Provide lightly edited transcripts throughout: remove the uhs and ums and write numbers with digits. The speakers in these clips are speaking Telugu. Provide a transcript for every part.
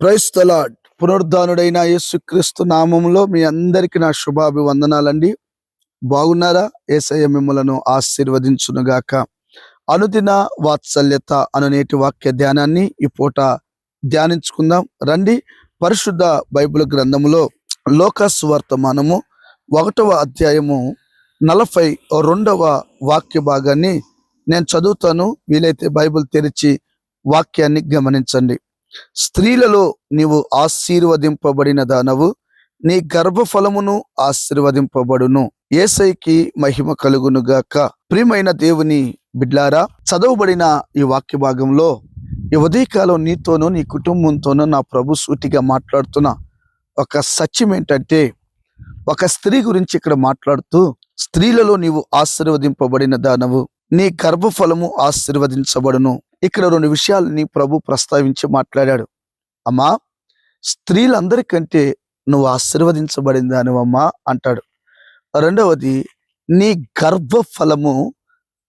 Praise the lord. పునరుద్ధానుడైన యేసుక్రీస్తు నామములో మీ అందరికి నా శుభాభివందనాలండి. బాగున్నారా? యేసయ్య మిమ్మలను ఆశీర్వదించునుగాక. అనుదిన వాత్సల్యత అను నేటి వాక్య ధ్యానాన్ని ఈ పూట ధ్యానించుకుందాం రండి. పరిశుద్ధ బైబిల్ గ్రంథములో లోకాసు వర్తమానము 1వ అధ్యాయము 42వ వాక్య భాగాన్ని నేను చదువుతాను. వీలైతే బైబిల్ తెరిచి వాక్యాన్ని గమనించండి. స్త్రీలలో నీవు ఆశీర్వదింపబడిన దానవు, నీ గర్భఫలమును ఆశీర్వదింపబడును. యేసయ్యకి మహిమ కలుగునుగాక. ప్రియమైన దేవుని బిడ్లారా, చదవబడిన ఈ వాక్య భాగంలో ఈ ఉదయకాలం నీతోనూ నీ కుటుంబంతోనూ నా ప్రభు సూటిగా మాట్లాడుతున్న ఒక సత్యం ఏంటంటే, ఒక స్త్రీ గురించి ఇక్కడ మాట్లాడుతూ, స్త్రీలలో నీవు ఆశీర్వదింపబడిన దానవు, నీ గర్భఫలము ఆశీర్వదించబడును. ఇక్కడ 2 విషయాలని ప్రభు ప్రస్తావించి మాట్లాడాడు. అమ్మా, స్త్రీలందరికంటే నువ్వు ఆశీర్వదించబడిన దానివమ్మా అంటాడు. రెండవది, నీ గర్భఫలము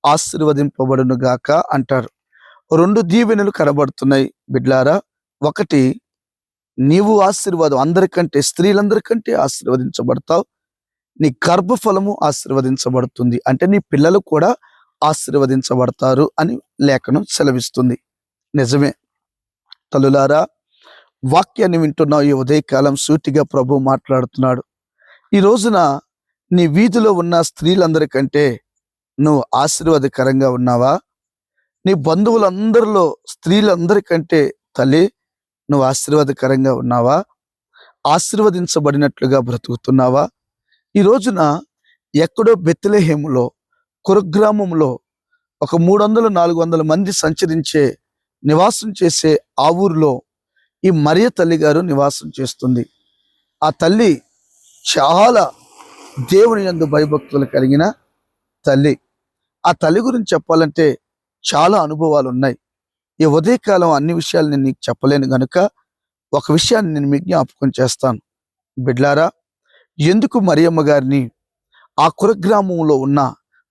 ఆశీర్వదింపబడును గాక అంటాడు. 2 దీవెనలు కనబడుతున్నాయి బిడ్లారా. ఒకటి, నీవు ఆశీర్వాదం, అందరికంటే స్త్రీలందరికంటే ఆశీర్వదించబడతావు. నీ గర్భఫలము ఆశీర్వదించబడుతుంది అంటే నీ పిల్లలు కూడా ఆశీర్వదించబడతారు అని లేఖనం సెలవిస్తుంది. నిజమే తల్లులారా, వాక్యాన్ని వింటున్నావు. ఈ ఉదయకాలం సూటిగా ప్రభు మాట్లాడుతున్నాడు. ఈ రోజున నీ వీధిలో ఉన్న స్త్రీలందరికంటే నువ్వు ఆశీర్వాదకరంగా ఉన్నావా? నీ బంధువులందరిలో స్త్రీలందరికంటే తల్లి నువ్వు ఆశీర్వాదకరంగా ఉన్నావా? ఆశీర్వదించబడినట్లుగా బ్రతుకుతున్నావా? ఈ రోజున ఎక్కడో బెత్లెహేములో, కురుగ్రామంలో ఒక 300-400 మంది సంచరించే నివాసం చేసే ఆ ఊరిలో ఈ మరియ తల్లి గారు నివాసం చేస్తుంది. ఆ తల్లి చాలా దేవుని యందు భయభక్తులు కలిగిన తల్లి. ఆ తల్లి గురించి చెప్పాలంటే చాలా అనుభవాలు ఉన్నాయి. ఈ ఉదయకాలం అన్ని విషయాలు నేను నీకు చెప్పలేను గనుక ఒక విషయాన్ని నేను మీకు జ్ఞాపకం చేస్తాను. బిడ్లారా, ఎందుకు మరియమ్మ గారిని ఆ కురుగ్రామంలో ఉన్న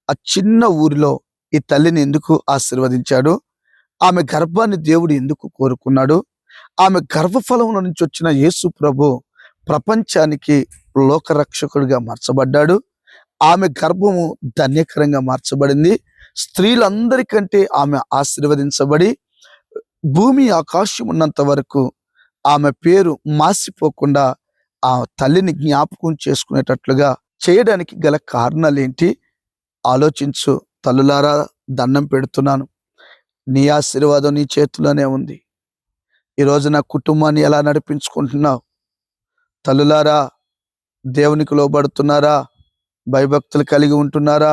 ఆ చిన్న ఊరిలో ఈ తల్లిని ఎందుకు ఆశీర్వదించాడు? ఆమె గర్భాన్ని దేవుడు ఎందుకు కోరుకున్నాడు? ఆమె గర్భఫలంలో నుంచి వచ్చిన యేసు ప్రభు ప్రపంచానికి లోకరక్షకుడిగా మార్చబడ్డాడు. ఆమె గర్భము ధన్యకరంగా మార్చబడింది. స్త్రీలందరికంటే ఆమె ఆశీర్వదించబడి భూమి ఆకాశం ఉన్నంత వరకు ఆమె పేరు మాసిపోకుండా ఆ తల్లిని జ్ఞాపకం చేసుకునేటట్లుగా చేయడానికి గల కారణాలేంటి? ఆలోచించు తల్లులారా. దండం పెడుతున్నాను. నీ ఆశీర్వాదం నీ చేతిలోనే ఉంది. ఈరోజు నా కుటుంబాన్ని ఎలా నడిపించుకుంటున్నావు? తల్లులారా, దేవునికి లోబడుతున్నారా? భయభక్తులు కలిగి ఉంటున్నారా?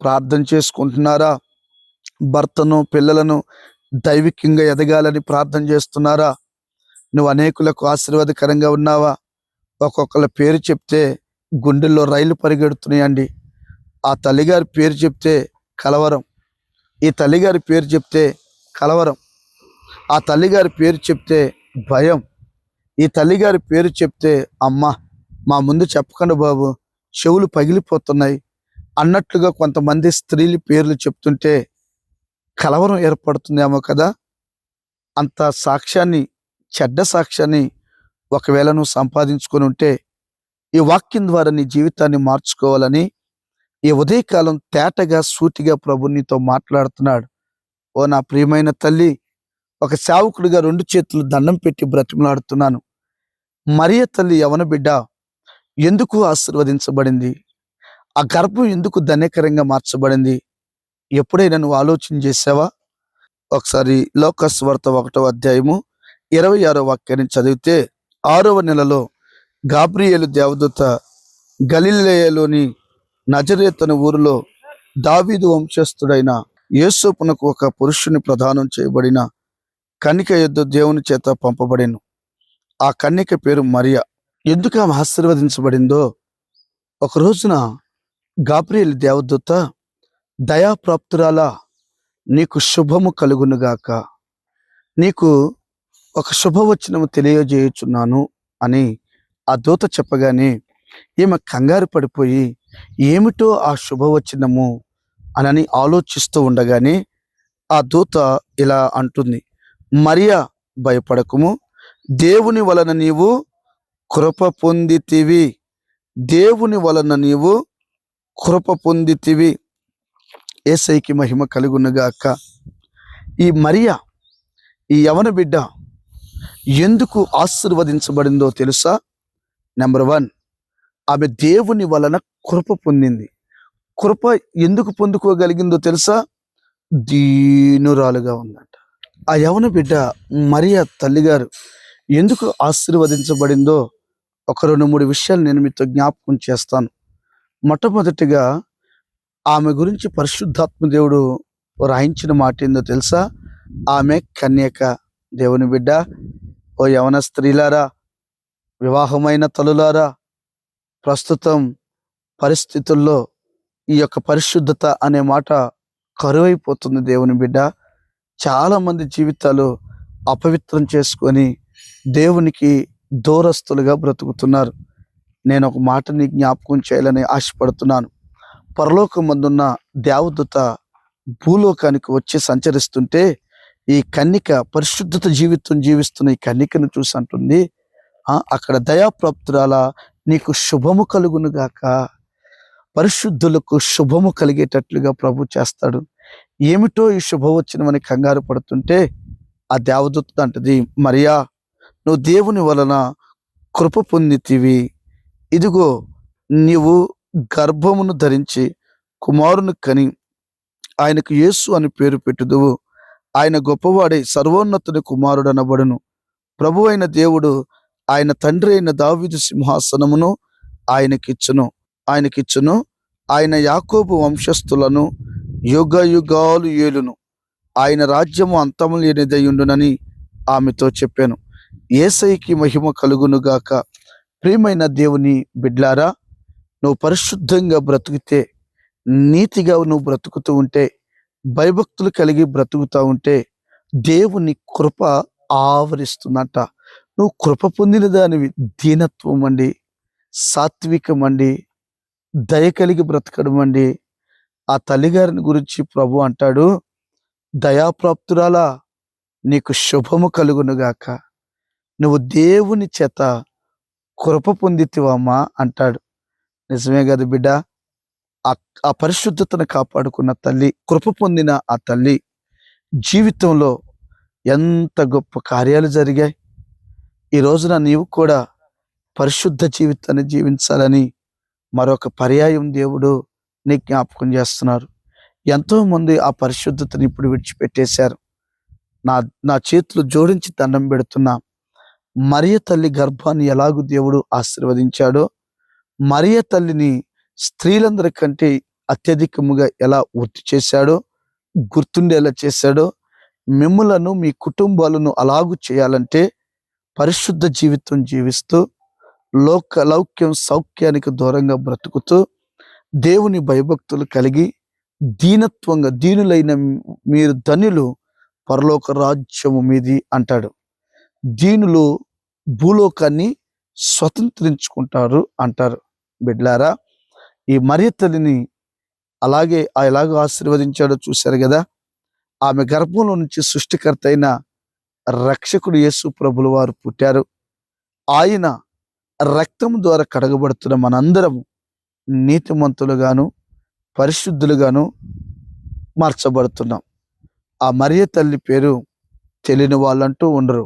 ప్రార్థన చేసుకుంటున్నారా? భర్తను పిల్లలను దైవికంగా ఎదగాలని ప్రార్థన చేస్తున్నారా? నువ్వు అనేకులకు ఆశీర్వాదకరంగా ఉన్నావా? ఒక్కొక్కళ్ళ పేరు చెప్తే గుండెల్లో రైలు పరిగెడుతున్నాయండి. ఆ తల్లిగారి పేరు చెప్తే కలవరం, ఈ తల్లిగారి పేరు చెప్తే కలవరం, ఆ తల్లిగారి పేరు చెప్తే భయం, ఈ తల్లిగారి పేరు చెప్తే అమ్మ మా ముందు చెప్పకండి బాబు, చెవులు పగిలిపోతున్నాయి అన్నట్లుగా కొంతమంది స్త్రీల పేర్లు చెప్తుంటే కలవరం ఏర్పడుతుందేమో కదా. అంత సాక్ష్యాన్ని, చెడ్డ సాక్ష్యాన్ని ఒకవేళ నువ్వు సంపాదించుకొని ఉంటే ఈ వాక్యం ద్వారా నీ జీవితాన్ని మార్చుకోవాలని ఈ ఉదయకాలం తేటగా సూటిగా ప్రభు నీతో మాట్లాడుతున్నాడు. ఓ నా ప్రియమైన తల్లి, ఒక సేవకుడిగా 2 చేతులు దండం పెట్టి బ్రతిమలాడుతున్నాను. మరియ తల్లి యవన బిడ్డ ఎందుకు ఆశీర్వదించబడింది? ఆ గర్భం ఎందుకు ధన్యకరంగా మార్చబడింది? ఎప్పుడైనా నువ్వు ఆలోచన చేసావా? ఒకసారి లోకాసు వార్త 1వ అధ్యాయము 26వ వాక్యాన్ని చదివితే, 6వ నెలలో గాబ్రియేలు దేవదూత గలిలయలోని నజరేతు అనే ఊరిలో దావీదు వంశస్థుడైన యోసేపునకు ఒక పురుషుని ప్రదానం చేయబడిన కన్యక యొద్ద దేవుని చేత పంపబడెను. ఆ కన్యక పేరు మరియ. ఎందుకు ఆమె ఆశీర్వదించబడిందో, ఒక రోజున గాబ్రియేలు దేవదూత, దయాప్రాప్తురాలా, నీకు శుభము కలుగునుగాక, నీకు ఒక శుభవచనము తెలియజేయుచున్నాను అని ఆ దూత చెప్పగానే ఈమె కంగారు పడిపోయి ఏమిటో ఆ శుభవచనము అని ఆలోచిస్తూ ఉండగానే ఆ దూత ఇలా అంటుంది, మరియా భయపడకుము, దేవుని వలన నీవు కృప పొందితివి. దేవుని వలన నీవు కృప పొందితివి. యేసయ్యకి మహిమ కలుగునుగాక. ఈ మరియా, ఈ యవన బిడ్డ ఎందుకు ఆశీర్వదించబడిందో తెలుసా? నెంబర్ 1, ఆమె దేవుని వలన కృప పొందింది. కృప ఎందుకు పొందుకోగలిగిందో తెలుసా? దీనురాలుగా ఉందంట. ఆ యవన బిడ్డ మరియా తల్లిగారు ఎందుకు ఆశీర్వదించబడిందో ఒక 2-3 విషయాలు నేను మీతో జ్ఞాపకం చేస్తాను. మొట్టమొదటిగా ఆమె గురించి పరిశుద్ధాత్మ దేవుడు రాయించిన మాట ఏందో తెలుసా? ఆమె కన్యక. దేవుని బిడ్డ, ఓ యవన స్త్రీలారా, వివాహమైన తల్లులారా, ప్రస్తుతం పరిస్థితుల్లో ఈ యొక్క పరిశుద్ధత అనే మాట కరువైపోతుంది. దేవుని బిడ్డ, చాలా మంది జీవితాలు అపవిత్రం చేసుకొని దేవునికి దూరస్తులుగా బ్రతుకుతున్నారు. నేను ఒక మాటని జ్ఞాపకం చేయాలని ఆశపడుతున్నాను. పరలోకమందున్న దేవదూత భూలోకానికి వచ్చి సంచరిస్తుంటే ఈ కన్యక పరిశుద్ధత జీవితం జీవిస్తున్న ఈ కన్యకను చూసి అంటుంది, అక్కడ దయాప్రాప్తురాల, నీకు శుభము కలుగును గాక. పరిశుద్ధులకు శుభము కలిగేటట్లుగా ప్రభు చేస్తాడు. ఏమిటో ఈ శుభవచనమని కంగారు పడుతుంటే ఆ దేవదూత అంటది, మరియా, నువ్వు దేవుని వలన కృప పొందితివి. ఇదిగో, నీవు గర్భమును ధరించి కుమారుని కని ఆయనకు యేసు అని పేరు పెట్టుదువు. ఆయన గొప్పవాడై సర్వోన్నతుని కుమారుడనబడును. ప్రభు అయిన దేవుడు ఆయన తండ్రి అయిన దావీదు సింహాసనమును ఆయనకిచ్చును. ఆయన యాకోబు వంశస్థులను యుగ యుగాలు ఏలును. ఆయన రాజ్యము అంతము లేనిదయుండునని ఆమెతో చెప్పాను. యేసయ్యకి మహిమ కలుగునుగాక. ప్రియమైన దేవుని బిడ్లారా, నువ్వు పరిశుద్ధంగా బ్రతుకుతే, నీతిగా నువ్వు బ్రతుకుతూ ఉంటే, భయభక్తులు కలిగి బ్రతుకుతూ ఉంటే దేవుని కృప ఆవరిస్తుందంట. నువ్వు కృప పొందిన దానివి. దీనత్వం అండి, సాత్వికం అండి, దయ కలిగి బ్రతకడం అండి. ఆ తల్లిగారిని గురించి ప్రభు అంటాడు, దయాప్రాప్తురాలా, నీకు శుభము కలుగునుగాక. నువ్వు దేవుని చేత కృప పొందితివమ్మా అంటాడు. నిజమే కదా బిడ్డ? ఆ పరిశుద్ధతను కాపాడుకున్న తల్లి, కృప పొందిన ఆ తల్లి జీవితంలో ఎంత గొప్ప కార్యాలు జరిగాయి. ఈ రోజున నీవు కూడా పరిశుద్ధ జీవితాన్ని జీవించాలని మరొక పర్యాయం దేవుడు నీ జ్ఞాపకం చేస్తున్నారు. ఎంతో మంది ఆ పరిశుద్ధతని ఇప్పుడు విడిచిపెట్టేశారు. నా చేతులు జోడించి దండం పెడుతున్నా. మరియ తల్లి గర్భాన్ని ఎలాగూ దేవుడు ఆశీర్వదించాడో, మరియ తల్లిని స్త్రీలందరికంటే అత్యధికముగా ఎలా వృద్ధి చేశాడో, గుర్తుండేలా చేశాడో, మిమ్ములను మీ కుటుంబాలను అలాగూ చేయాలంటే పరిశుద్ధ జీవితం జీవిస్తూ లౌక్యం సౌఖ్యానికి దూరంగా బ్రతుకుతూ దేవుని భయభక్తులు కలిగి దీనత్వంగా, దీనులైన మీరు ధన్యులు, పరలోక రాజ్యము మీది అంటాడు. దీనులు భూలోకాన్ని స్వతంత్రించుకుంటారు అంటారు. బిడ్లారా, ఈ మరియ తల్లిని ఎలాగో ఆశీర్వదించాడో చూశారు కదా. ఆమె గర్భంలో నుంచి సృష్టికర్త అయిన రక్షకుడు యేసు ప్రభుల వారు పుట్టారు. ఆయన రక్తం ద్వారా కడగబడుతున్న మనందరం నీతిమంతులుగాను పరిశుద్ధులుగాను మార్చబడుతున్నాం. ఆ మరియ తల్లి పేరు తెలియని వాళ్ళంటూ ఉండరు.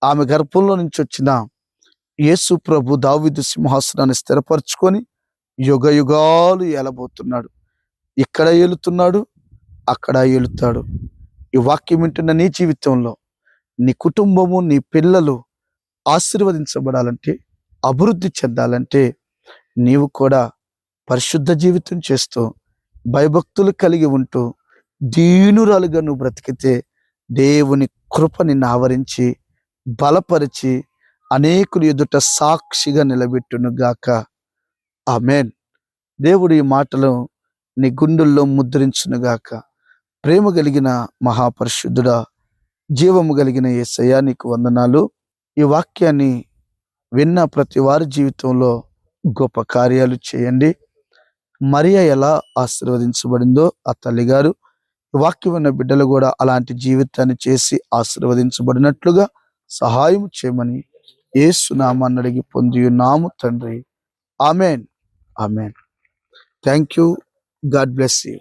ఆమె గర్భంలో నుంచి వచ్చిన యేసు ప్రభు దావీదు సింహాసనాన్ని స్థిరపరచుకొని యుగ యుగాలు ఏలబోతున్నాడు. ఇక్కడ ఏలుతున్నాడు, అక్కడ ఏలుతాడు. ఈ వాక్యం వింటున్న నీ జీవితంలో నీ కుటుంబము, నీ పిల్లలు ఆశీర్వదించబడాలంటే, అభివృద్ధి చెందాలంటే నీవు కూడా పరిశుద్ధ జీవితం చేస్తూ భయభక్తులు కలిగి ఉంటూ దీనురాలుగా నువ్వు బ్రతికితే దేవుని కృప నిన్ను ఆవరించి బలపరిచి అనేకులు ఎదుట సాక్షిగా నిలబెట్టును గాక. ఆమేన్. దేవుడు ఈ మాటలు నీ గుండెల్లో ముద్రించును గాక. ప్రేమ కలిగిన మహాపరిశుద్ధుడా, జీవము కలిగిన యేసయ్యా, నీకు వందనాలు. ఈ వాక్యాన్ని విన్న ప్రతి వారి జీవితంలో గొప్ప కార్యాలు చేయండి. మరియ ఎలా ఆశీర్వదించబడిందో ఆ తల్లిగారు, వాక్యం ఉన్న బిడ్డలు కూడా అలాంటి జీవితాన్ని చేసి ఆశీర్వదించబడినట్లుగా సహాయం చేయమని యేసు నామాన్ని అడిగి పొంది ఉన్నాము తండ్రి. Amen. Amen. Thank you. God bless you.